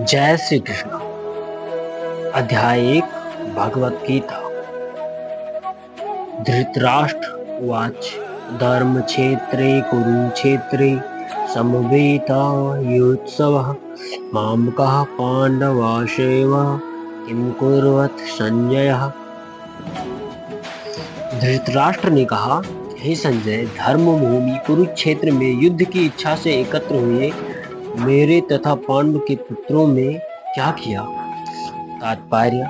जय श्री कृष्ण। अध्याय 1 भगवत गीता। धृतराष्ट्र उवाच धर्मक्षेत्रे कुरुक्षेत्रे समवेतायुत्सवः मामकः पाण्डवाश्चैव किं कुर्वत् संजयः। धृतराष्ट्र ने कहा, हे संजय, धर्म भूमि कुरुक्षेत्र में युद्ध की इच्छा से एकत्र हुए मेरे तथा पांडु के पुत्रों में क्या किया। तात्पर्य: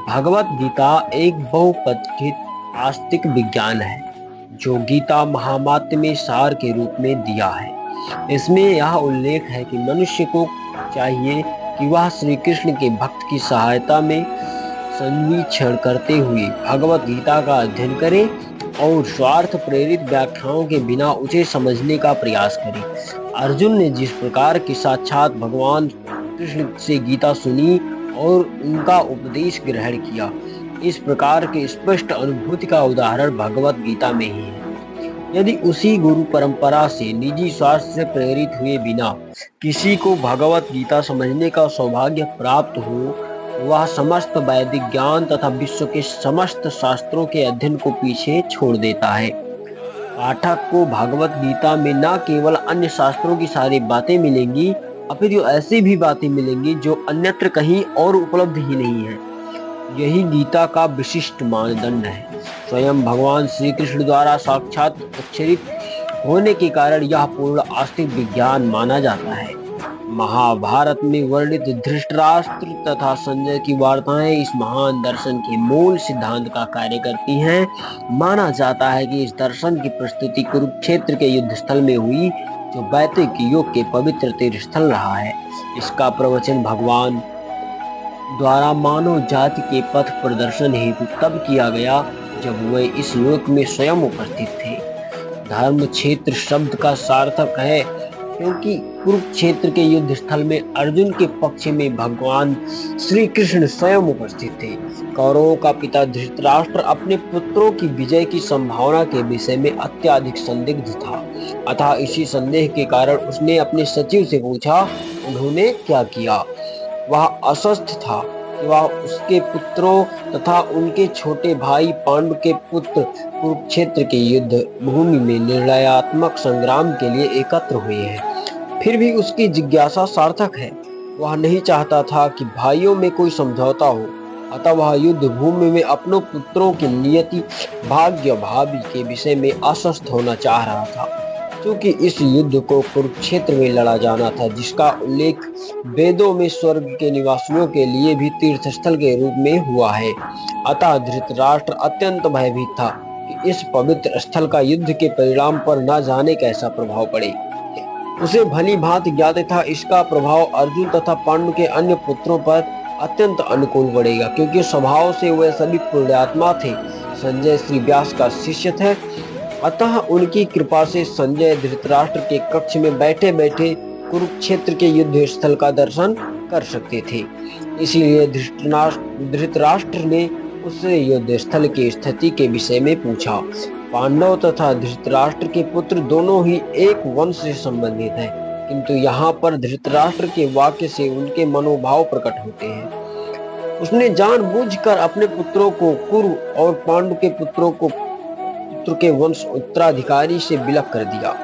भगवत गीता एक बहुपठित आस्तिक विज्ञान है जो गीता महामात्य में सार के रूप में दिया है। इसमें यह उल्लेख है कि मनुष्य को चाहिए कि वह श्री कृष्ण के भक्त की सहायता में संवीक्षण करते हुए भगवत गीता का अध्ययन करे और स्वार्थ प्रेरित व्याख्याओं के बिना उसे समझने का प्रयास करे। अर्जुन ने जिस प्रकार की साक्षात भगवान कृष्ण से गीता सुनी और उनका उपदेश ग्रहण किया, इस प्रकार के स्पष्ट अनुभूति का उदाहरण भगवत गीता में ही है। यदि उसी गुरु परंपरा से निजी स्वार्थ से प्रेरित हुए बिना किसी को भगवत गीता समझने का सौभाग्य प्राप्त हो, वह समस्त वैदिक ज्ञान तथा विश्व के समस्त शास्त्रों के अध्ययन को पीछे छोड़ देता है। पाठक को भगवत गीता में न केवल अन्य शास्त्रों की सारी बातें मिलेंगी, अपितु ऐसी भी बातें मिलेंगी जो अन्यत्र कहीं और उपलब्ध ही नहीं है। यही गीता का विशिष्ट मानदंड है। स्वयं भगवान श्री कृष्ण द्वारा साक्षात उच्चरित होने के कारण यह पूर्ण आस्तिक विज्ञान माना जाता है। महाभारत में वर्णित धृतराष्ट्र तथा संजय की वार्ताएं इस महान दर्शन के मूल सिद्धांत का कार्य करती हैं। माना जाता है कि इस दर्शन की प्रस्तुति कुरुक्षेत्र के युद्ध स्थल में हुई, जो वैदिक युग के पवित्र तीर्थ स्थल रहा है। इसका प्रवचन भगवान द्वारा मानव जाति के पथ प्रदर्शन हेतु तब किया गया जब वे इस युग में स्वयं उपस्थित थे। धर्म क्षेत्र शब्द का सार्थक है क्योंकि कुरुक्षेत्र के युद्ध स्थल में अर्जुन के पक्ष में भगवान श्री कृष्ण स्वयं उपस्थित थे। कौरवों का पिता धृतराष्ट्र अपने पुत्रों की विजय की संभावना के विषय में अत्यधिक संदिग्ध था। अतः इसी संदेह के कारण उसने अपने सचिव से पूछा, उन्होंने क्या किया। वह अस्वस्थ था कि वह उसके पुत्रों तथा उनके छोटे भाई पांडु के पुत्र कुरुक्षेत्र के युद्ध भूमि में निर्णयात्मक संग्राम के लिए एकत्र हुए हैं। फिर भी उसकी जिज्ञासा सार्थक है। वह नहीं चाहता था कि भाइयों में कोई समझौता हो, अतः वह युद्ध भूमि में अपनों पुत्रों की नियति भाग्य भावी के विषय में आश्वस्त होना चाह रहा था। क्योंकि इस युद्ध को कुरुक्षेत्र में लड़ा जाना था, जिसका उल्लेख वेदों में स्वर्ग के निवासियों के लिए भी तीर्थस्थल के रूप में हुआ है। अतः धृतराष्ट्र अत्यंत भयभीत था कि इस पवित्र स्थल का युद्ध के परिणाम पर न जाने कैसा प्रभाव पड़े। उसे भली भांति ज्ञात था इसका प्रभाव अर्जुन तथा पांडु के अन्य पुत्रों पर अत्यंत अनुकूल पड़ेगा, क्योंकि स्वभाव से वे सभी पुण्यात्मा थे। संजय श्री व्यास का शिष्य थे, अतः उनकी कृपा से संजय धृतराष्ट्र के कक्ष में बैठे बैठे कुरुक्षेत्र के युद्ध स्थल का दर्शन कर सकते थे। इसीलिए धृतराष्ट्र ने उससे युद्ध स्थल की स्थिति के विषय में पूछा। पांडव तथा धृतराष्ट्र के पुत्र दोनों ही एक वंश से संबंधित हैं, किंतु यहाँ पर धृतराष्ट्र के वाक्य से उनके मनोभाव प्रकट होते हैं। उसने जानबूझकर अपने पुत्रों को कुरु और पांडु के पुत्रों को पुत्र के वंश उत्तराधिकारी से विलग कर दिया।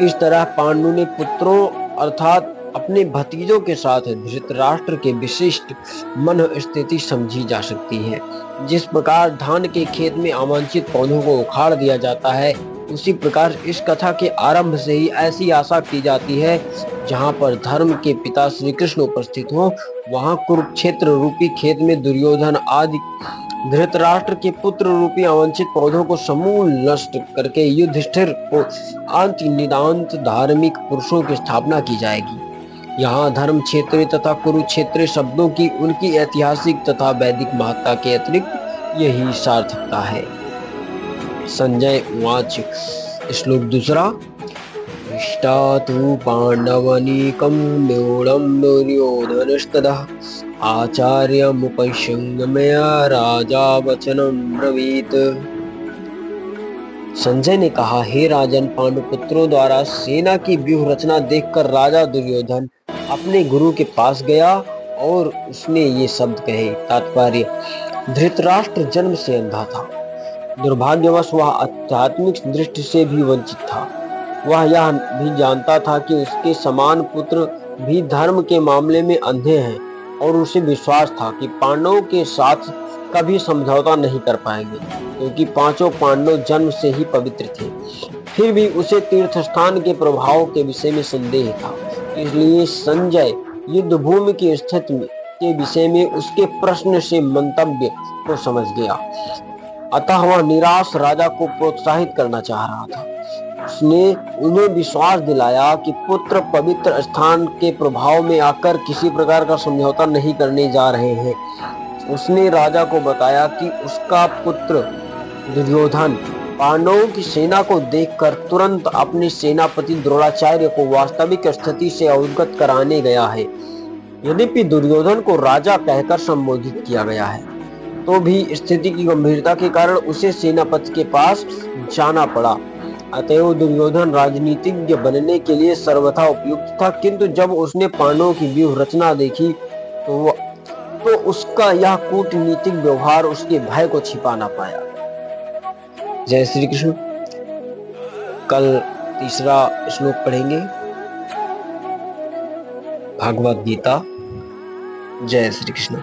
इस तरह पांडु ने पुत्रों अर्थात अपने भतीजों के साथ धृतराष्ट्र के विशिष्ट मन स्थिति समझी जा सकती है। जिस प्रकार धान के खेत में अवांछित पौधों को उखाड़ दिया जाता है, उसी प्रकार इस कथा के आरंभ से ही ऐसी आशा की जाती है, जहाँ पर धर्म के पिता श्री कृष्ण उपस्थित हो, वहाँ कुरुक्षेत्र रूपी खेत में दुर्योधन आदि धृतराष्ट्र के पुत्र रूपी अवांछित पौधों को समूल नष्ट करके युधिष्ठिर को अंत निदांत धार्मिक पुरुषों की स्थापना की जाएगी। यहाँ धर्म क्षेत्र तथा कुरुक्षेत्र शब्दों की उनकी ऐतिहासिक तथा वैदिक महत्ता के अतिरिक्त यही सार्थकता है। संजय उवाच। श्लोक 2। इष्टा तु पांडवनीकं न्यूनं दुर्योधनस्ततः आचार्यमुपसंगम्य राजा वचनं ब्रवीत। संजय ने कहा, हे राजन, पांडुपुत्रों द्वारा सेना की व्यूह रचना देखकर राजा दुर्योधन अपने गुरु के पास गया और उसने ये शब्द कहे। तात्पर्य, धृतराष्ट्र जन्म से अंधा था। दुर्भाग्यवश वह आध्यात्मिक दृष्टि से भी वंचित था। वह यह भी जानता था कि उसके समान पुत्र भी धर्म के मामले में अंधे हैं और उसे विश्वास था कि पांडवों के साथ कभी समझौता नहीं कर पाएंगे, क्योंकि पांचों पांडव जन्म से ही पवित्र थे। फिर भी उसे तीर्थस्थान के प्रभाव के विषय में संदेह था, इसलिए संजय युद्ध भूमि की स्थिति के विषय में उसके प्रश्न से मंतव्य को समझ गया। अतः वह निराश राजा को प्रोत्साहित करना चाह रहा था। उसने उन्हें विश्वास दिलाया कि पुत्र पवित्र स्थान के प्रभाव में आकर किसी प्रकार का समझौता नहीं करने जा रहे हैं। उसने राजा को बताया कि उसका पुत्र दुर्योधन पांडवों की सेना को देखकर तुरंत अपने सेनापति द्रोणाचार्य को वास्तविक स्थिति से अवगत कराने गया है। यद्यपि दुर्योधन को राजा कहकर संबोधित किया गया है, तो भी स्थिति की गंभीरता के कारण उसे सेनापति के पास जाना पड़ा। अतएव दुर्योधन राजनीतिज्ञ बनने के लिए सर्वथा उपयुक्त था, किंतु जब उसने पांडवों की व्यूह रचना देखी तो उसका यह कूटनीतिक व्यवहार उसके भय को छिपा ना पाया। जय श्री कृष्ण। कल तीसरा श्लोक पढ़ेंगे भागवत गीता। जय श्री कृष्ण।